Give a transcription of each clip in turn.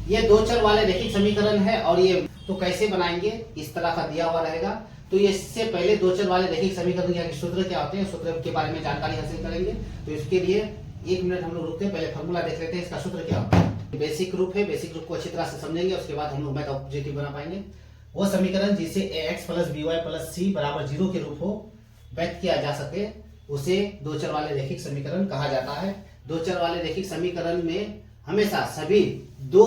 ये दो चर वाले रैखिक समीकरण है और ये तो कैसे बनाएंगे, इस तरह का दिया हुआ रहेगा। तो ये इससे पहले दो चर वाले रैखिक समीकरण के सूत्र क्या होते हैं, सूत्र के बारे में जानकारी हासिल करेंगे। तो इसके लिए 1 मिनट हम लोग रुकते हैं, पहले फॉर्मूला देख लेते हैं इसका सूत्र क्या होता है। बेसिक रूप है, बेसिक रूप को अच्छी तरह से समझेंगे, उसके बाद हम लोग मैथ ऑब्जेक्टिव बना पाएंगे। वो समीकरण जिसे ax + by + c = 0 के रूप हो व्यक्त किया जा सके उसे दो चर वाले रैखिक समीकरण कहा जाता है। दो चर वाले रैखिक समीकरण में हमेशा सभी दो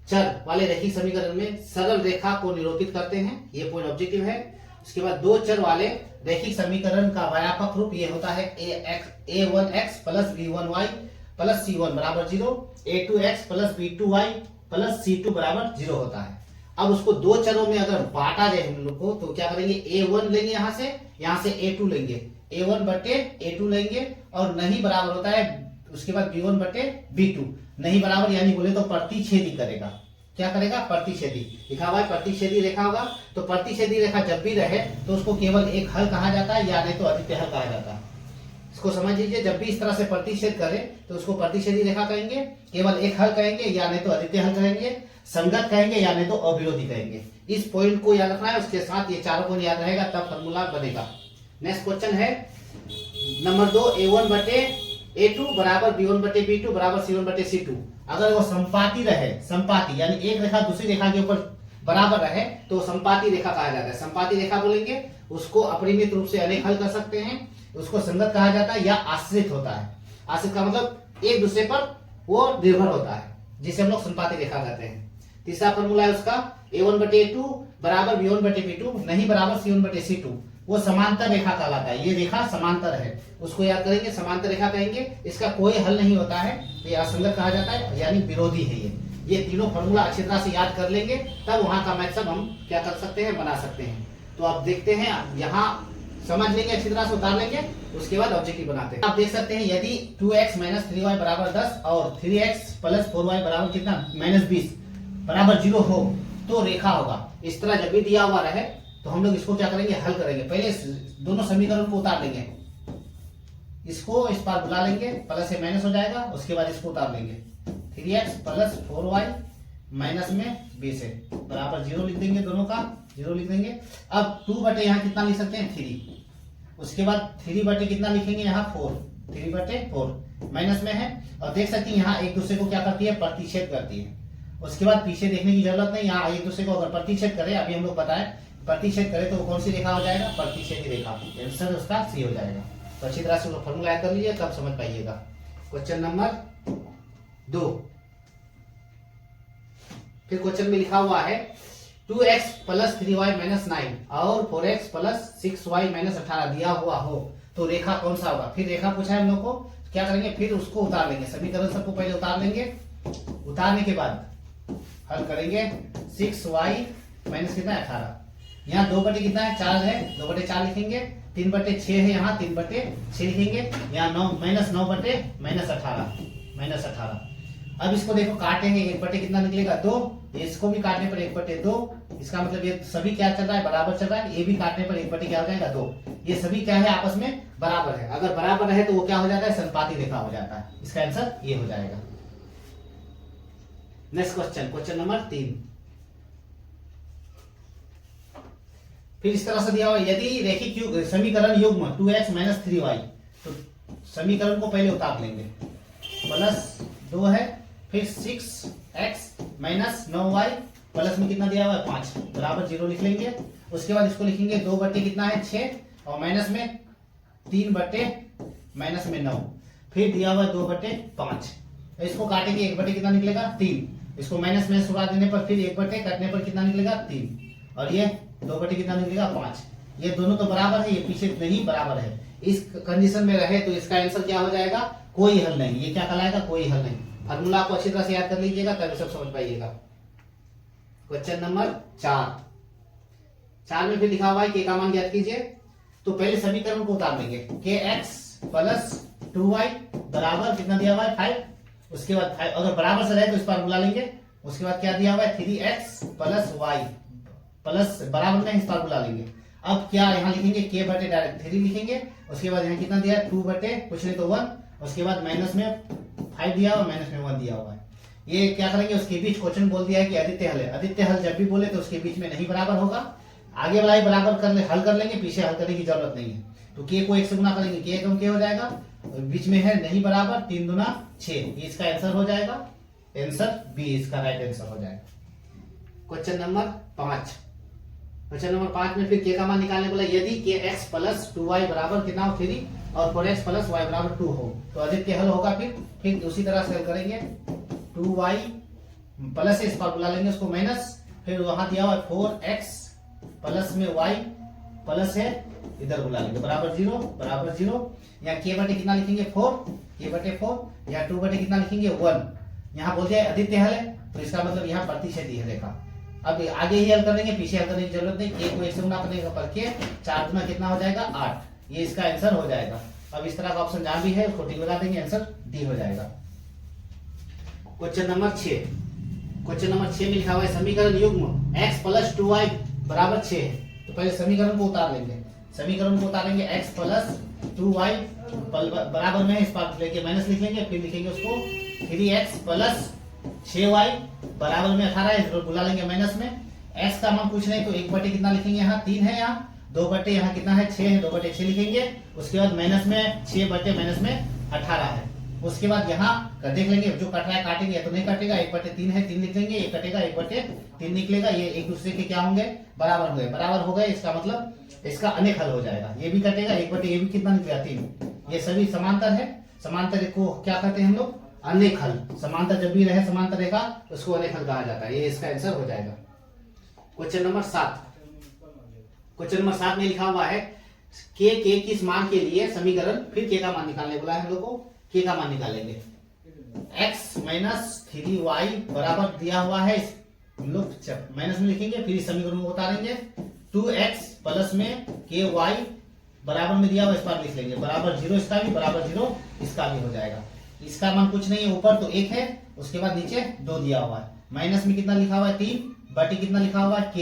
चर वाले रैखिक समीकरण में सरल रेखा को निरूपित करते हैं, ये पॉइंट ऑब्जेक्टिव है। उसके बाद दो चर वाले रैखिक समीकरण का व्यापक रूप ये होता है a1x + b1y + c1 = 0, a2x + b2y + c2 = 0 होता है। अब उसको दो चरों में अगर बांटा जाए हम लोग को, तो क्या करेंगे, a1 लेंगे, यहाँ से a2 लेंगे, a1 बटे a2 लेंगे, और नहीं बराबर होता है उसके बाद b1 बटे b2, नहीं बराबर यानी बोले तो प्रतिच्छेदी करेगा। क्या करेगा, प्रतिच्छेदी। लिखा हुआ है प्रतिच्छेदी रेखा होगा। तो प्रतिच्छेदी रेखा जब भी रहे तो उसको केवल एक हल कहा जाता है या नहीं तो अद्वितीय हल कहा जाता है। इसको समझ लीजिए, जब भी इस तरह से प्रतिच्छेद करे तो उसको प्रतिच्छेदी रेखा कहेंगे, केवल एक हल कहेंगे या नहीं तो अद्वितीय हल कहेंगे, संगत कहेंगे या नहीं तो अविरोधी कहेंगे। इस पॉइंट को याद रखना है, उसके साथ ये चारों को याद रहेगा, तब फॉर्मूला बनेगा। नेक्स्ट क्वेश्चन है नंबर 2, a1 बटे a2 = b1 बटे b2 = c1 बटे c2। अगर वो संपाती रहे, संपाती यानी एक रेखा दूसरी रेखा के ऊपर बराबर रहे तो संपाती रेखा कहा जाता है। संपाती रेखा बोलेंगे उसको अपरिमित रूप से अनेक हल कर सकते हैं, उसको संगत कहा जाता है या आश्रित होता है। आश्रित का मतलब एक दूसरे पर वो निर्भर होता है, जिसे हम लोग संपाती रेखा कहते हैं। तीसरा फॉर्मूला है उसका a1 बटे a2 = b1 बटे b2 नहीं बराबर c1 बटे c2। वो समांतर रेखा कहलाता है, ये रेखा समांतर है, उसको याद करेंगे, समांतर रेखा कहेंगे। इसका कोई हल नहीं होता है, ये असंगत कहा जाता है यानी विरोधी है। ये तीनों फॉर्मूला अच्छी तरह से याद कर लेंगे, तब वहां का मैथ्स हम क्या कर सकते हैं, बना सकते हैं। तो आप देखते हैं, यहाँ समझ लेंगे, अच्छी तरह से उतार लेंगे, उसके बाद ऑब्जेक्टिव बनाते हैं। आप देख सकते हैं यदि 2x - 3y = 10 और 3x + 4y = कितना, -20 = 0 हो तो रेखा होगा। इस तरह जब भी दिया हुआ रहे तो हम लोग इसको क्या करेंगे, हल करेंगे। पहले दोनों समीकरण को उतार लेंगे, इसको इस पार बुला लेंगे, प्लस से माइनस हो जाएगा, उसके बाद इसको उतार लेंगे, 3x + 4y -20 = 0 लिख देंगे, दोनों का 0 लिख देंगे। अब 2 बटे यहाँ कितना लिख सकते हैं, 3, उसके बाद 3 बटे कितना लिखेंगे यहाँ 4, 3 बटे 4 माइनस में है। और देख सकते हैं यहाँ एक दूसरे को क्या करती है, प्रतिच्छेद करती है। उसके बाद पीछे देखने की जरूरत नहीं, यहाँ एक दूसरे को अगर प्रतिच्छेद करे, अभी हम लोग बताएं प्रतिच्छेद करे तो कौन सी रेखा हो जाएगा, प्रतिच्छेदी रेखा। आंसर उसका सी हो जाएगा। तो अच्छी तरह से फॉर्मूला याद कर लीजिए, तब समझ पाइएगा। क्वेश्चन नंबर 2, फिर क्वेश्चन में लिखा हुआ है 2x + 3y - 9 और 4x + 6y - 18 दिया हुआ हो तो रेखा कौन सा होगा। फिर रेखा पूछा है हम लोग को, क्या करेंगे, फिर उसको उतार लेंगे, समीकरण सबको पहले उतार लेंगे। उतारने के बाद हल करेंगे, 6y - कितना 18, यहाँ 2 बटे कितना है 4 है, 2 बटे 4 लिखेंगे, 3 बटे 6 है, यहाँ 3 बटे 6 लिखेंगे, यहाँ 9 बटे -18। अब इसको देखो काटेंगे, 1 बटे कितना निकलेगा 2, इसको भी काटने पर 1 बटे 2, इसका मतलब ये सभी क्या चल रहा है, बराबर चल रहा है। ये भी काटने पर 1 बटे क्या हो जाएगा 2, ये सभी क्या है, आपस में बराबर है। अगर बराबर है तो वो क्या हो जाता है, संपाती रेखा हो जाता है। इसका आंसर ये हो जाएगा। नेक्स्ट क्वेश्चन नंबर 3, फिर इस तरह से दिया हुआ, यदि रैखिक समीकरण युग्म 2x - 3y, तो समीकरण को पहले उतार लेंगे, +2 है, फिर 6x - 9y प्लस में कितना दिया हुआ है 5 = 0 लिख लेंगे। उसके बाद इसको लिखेंगे 2 बटे कितना है 6 और माइनस में 3 बटे -9, फिर दिया हुआ है 2 बटे 5। इसको काटेंगे, 1 बटे कितना निकलेगा 3, इसको माइनस में सुरा देने पर फिर 1 बटे कटने पर कितना निकलेगा 3, और ये 2 बटे कितना निकलेगा 5। ये दोनों तो बराबर है, ये पीछे नहीं बराबर है। इस कंडीशन में रहे तो इसका आंसर क्या हो जाएगा, कोई हल नहीं। ये क्या कहलाएगा, कोई हल नहीं। फार्मूला को अच्छी तरह से याद कर लीजिएगा, तभी सब समझ पाइएगा। क्वेश्चन नंबर 4 में फिर लिखा हुआ है के का मान ज्ञात कीजिए। तो पहले समीकरण को उतार देंगे, kx + 2y बराबर कितना दिया हुआ है 5। उसके बाद अगर बराबर से रहे तो इस पर बुला लेंगे। उसके बाद क्या दिया हुआ है 3x + y प्लस बराबर में इस पर बुला लेंगे। अब क्या यहाँ लिखेंगे, k बटे डायरेक्ट 3 लिखेंगे। उसके बाद यहाँ कितना दिया है 2 बटे कुछ नहीं तो 1। उसके बाद माइनस में 5 दिया हुआ, माइनस में 1 दिया हुआ है। ये क्या करेंगे, उसके बीच क्वेश्चन बोल दिया है कि आदित्य हल है, आदित्य हल जब भी बोले तो उसके बीच में नहीं बराबर होगा, आगे वाला ही बराबर कर ले, हल कर लेंगे, पीछे हल करने की जरूरत नहीं है। तो के को 1 से गुना करेंगे, के एकम के हो जाएगा, बीच में है नहीं बराबर, 3 दूना 6, ये इसका आंसर हो जाएगा, आंसर बी इसका राइट आंसर हो जाएगा। क्वेश्चन नंबर 5, क्वेश्चन नंबर 5 में फिर के का मान निकालने बोला, यदि के एक्स प्लस 2y बराबर कितना हो 3 और 4x प्लस y बराबर 2 हो तो आदित्य हल होगा। फिर उसी तरह से हल करेंगे, 2y प्लस इस पर बुला लेंगे उसको माइनस, फिर वहां दिया हुआ 4x प्लस में y प्लस है इधर बुला लेंगे बराबर 0 बराबर 0। यहाँ के बटे कितना लिखेंगे 4, के बटे 4, या 2 बटे कितना लिखेंगे 1। यहाँ बोल दिया आदित्य हल है तो इसका मतलब यहाँ प्रतिशत है रेखा। अब आगे ही हल करेंगे, पीछे हल करने की जरूरत नहीं, के को 1 से गुना करने पर के 4 गुना कितना हो जाएगा 8, ये इसका आंसर हो जाएगा। अब इस तरह का ऑप्शन जहां भी है उसको टिक लगा देंगे, आंसर डी हो जाएगा। क्वेश्चन नंबर 6, क्वेश्चन नंबर 6 में लिखा हुआ है समीकरण युग्म x प्लस 2y बराबर 6 है। तो पहले समीकरण को उतार लेंगे, समीकरण को उतारेंगे, x प्लस 2y बराबर में इस पार्ट लेके माइनस लिख लेंगे, फिर लिखेंगे उसको 3x प्लस 6y बराबर में 18 है, तो बुला लेंगे माइनस में। x का मान पूछ रहे हैं तो 1 बटे कितना लिखेंगे, यहाँ 3 है, यहाँ 2 बटे यहाँ कितना है 6 है, 2 बटे 6 लिखेंगे। उसके बाद माइनस में 6 बटे माइनस में 18 है। उसके बाद यहाँ देख लेंगे जो कट रहा है काटेंगे या तो नहीं कटेगा, 1 बटे 3 है 3 लिख लेंगे, ये कटेगा 1 बटे 3 निकलेगा, ये एक दूसरे के क्या होंगे बराबर हो गए, बराबर हो गए, इसका मतलब इसका अनेक हल हो जाएगा। ये भी कटेगा 1 बटे ये भी कितना निकलेगा 3, ये सभी समांतर है, समांतर को क्या कहते हैं हम लोग अनेक हल। समांतर जब भी रहे समांतर रेखा उसको अनेक हल कहा जाता है, ये इसका आंसर हो जाएगा। क्वेश्चन नंबर 7, क्वेश्चन नंबर 7 में लिखा हुआ है के किस मान के लिए समीकरण, फिर के का मान निकालने बोला है हम लोग को, के का मान निकालेंगे, x माइनस 3y बराबर दिया हुआ है, हम लोग माइनस में लिखेंगे, फिर इस समीकरण को उतारेंगे, 2x प्लस में ky बराबर में दिया हुआ इस पर लिख लेंगे बराबर 0, इसका भी बराबर 0 इसका भी हो जाएगा। इसका मान कुछ नहीं है, ऊपर तो 1 है, उसके बाद नीचे 2 दिया हुआ है, माइनस में कितना लिखा हुआ है 3 बटे कितना लिखा हुआ है k।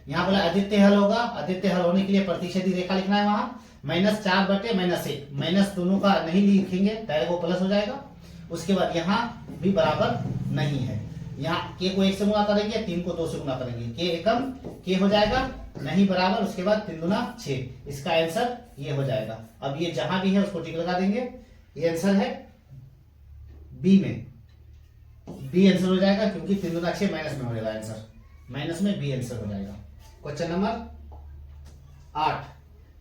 यहाँ बोला आदित्य हल होगा, आदित्य हल होने के लिए प्रतिशत रेखा लिखना है, वहां -4 बटे -1, माइनस दोनों का नहीं लिखेंगे डायरेक्ट वो प्लस हो जाएगा। उसके बाद यहाँ भी बराबर नहीं है, यहाँ के को 1 से गुणा करेंगे, 3 को 2 से गुणा करेंगे, के एकम के हो जाएगा नहीं बराबर, उसके बाद 3 दूना 6, इसका आंसर ये हो जाएगा। अब ये जहां भी है उसको टिक लगा देंगे, ये आंसर है बी में, बी आंसर हो जाएगा, क्योंकि 3 दूना 6 माइनस में हो जाएगा आंसर, माइनस में बी आंसर हो जाएगा। क्वेश्चन नंबर 8,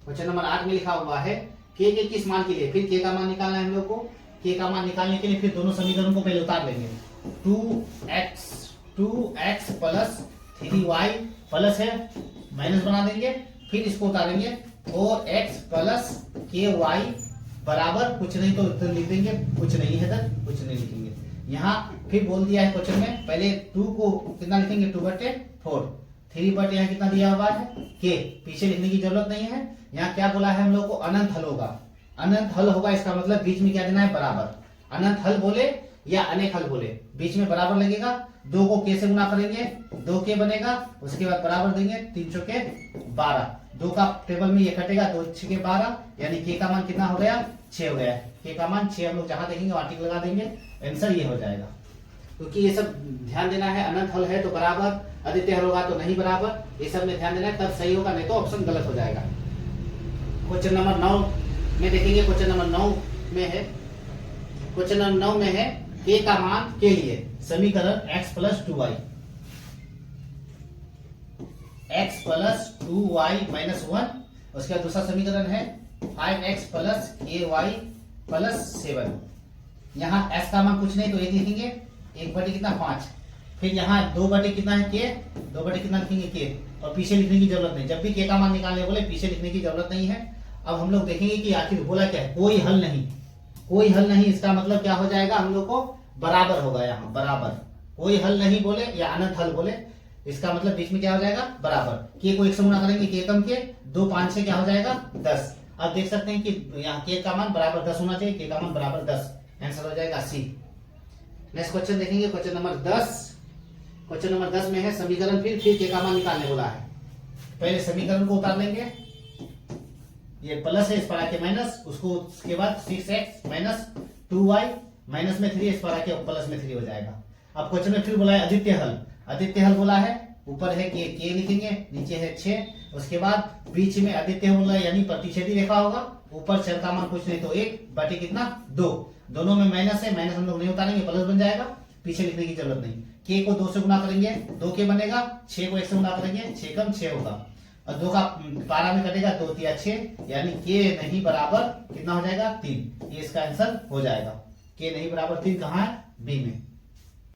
क्वेश्चन नंबर 8 में लिखा हुआ है के किस मान के लिए, फिर के का मान निकालना है हम लोग को। के का मान निकालने के लिए फिर दोनों समीकरणों को पहले उतार लेंगे, 2x प्लस 3y प्लस है माइनस बना देंगे, फिर इसको उतारेंगे 4x प्लस ky बराबर कुछ नहीं तो लिख देंगे, कुछ नहीं है इधर कुछ नहीं लिखेंगे। यहाँ फिर बोल दिया है क्वेश्चन में, पहले 2 को कितना लिखेंगे 2 बटे 4, 3 बटे यहाँ कितना दिया हुआ है के, पीछे लिखने की जरूरत नहीं है। यहाँ क्या बोला है हम लोग को अनंत हल होगा, अनंत हल होगा, इसका मतलब बीच में क्या देना है बराबर। अनंत हल बोले या अनेक हल बोले, बीच में बराबर लगेगा, 2 को के से गुना करेंगे 2 के बनेगा, उसके बाद बराबर देंगे 3 चौके 12, 2 का टेबल में ये कटेगा, 2 6 के 12, यानी के का मान कितना हो गया 6 हो गया। के का मान 6 हम लोग जहां देखेंगे वहां टिक लगा देंगे, आंसर ये हो जाएगा। क्योंकि ये सब ध्यान देना है, अनंत हल है तो बराबर, आदित्य हल होगा तो नहीं बराबर, ये सब में ध्यान देना है, तब सही होगा, नहीं तो ऑप्शन गलत हो जाएगा। क्वेश्चन नंबर 9 में देखेंगे, क्वेश्चन नंबर 9 में है, क्वेश्चन नंबर 9 में है के का मान के लिए समीकरण x plus 2y, x plus 2y minus 1, उसके बाद दूसरा समीकरण है 5x प्लस ay प्लस 7। यहाँ s का मान कुछ नहीं तो 1 लिखेंगे, 1 बटे कितना 5, फिर यहाँ 2 बटे कितना है के, 2 बटे कितना लिखेंगे के, और पीछे लिखने की जरूरत नहीं, जब भी के का मान निकालने बोले पीछे लिखने की जरूरत नहीं है। अब हम लोग देखेंगे कि आखिर बोला क्या है, कोई हल नहीं, कोई हल नहीं, इसका मतलब क्या हो जाएगा हम लोग को बराबर होगा, यहाँ बराबर, कोई हल नहीं बोले या अनंत हल बोले, इसका मतलब बीच में क्या हो जाएगा बराबर। के को 1 से गुणा करेंगे, के कम के 2 5 से क्या हो जाएगा 10। अब देख सकते हैं कि यहाँ के का मान बराबर 10 होना चाहिए, के का मान बराबर 10, आंसर हो जाएगा सी। नेक्स्ट क्वेश्चन देखेंगे, क्वेश्चन नंबर 10, क्वेश्चन नंबर 10 में है समीकरण फिर के का मान निकालने बोला है। पहले समीकरण को उतार लेंगे, ये प्लस है इस पर आके माइनस, उसको उसके बाद 6x माइनस 2y माइनस में 3 इस पर आके प्लस में 3 हो जाएगा। अब क्वेश्चन में फिर बोला है आदित्य हल बोला है, ऊपर है के लिखेंगे, नीचे है 6, उसके बाद बीच में आदित्य बोला है यानी प्रतिच्छेदी रेखा होगा, ऊपर चर का मान कुछ नहीं तो 1 बटे कितना 2, दोनों में माइनस है, माइनस हम लोग नहीं उतारेंगे, प्लस बन जाएगा, पीछे लिखने की जरूरत नहीं। के को 2 से गुना करेंगे 2 के बनेगा, 6 को 1 से गुना करेंगे 6 कम 6 होगा, और 2 का पारा में कटेगा 2 तिया 6, यानी के नहीं बराबर कितना हो जाएगा 3, ये इसका आंसर हो जाएगा। के नहीं बराबर 3 कहाँ है, बी में।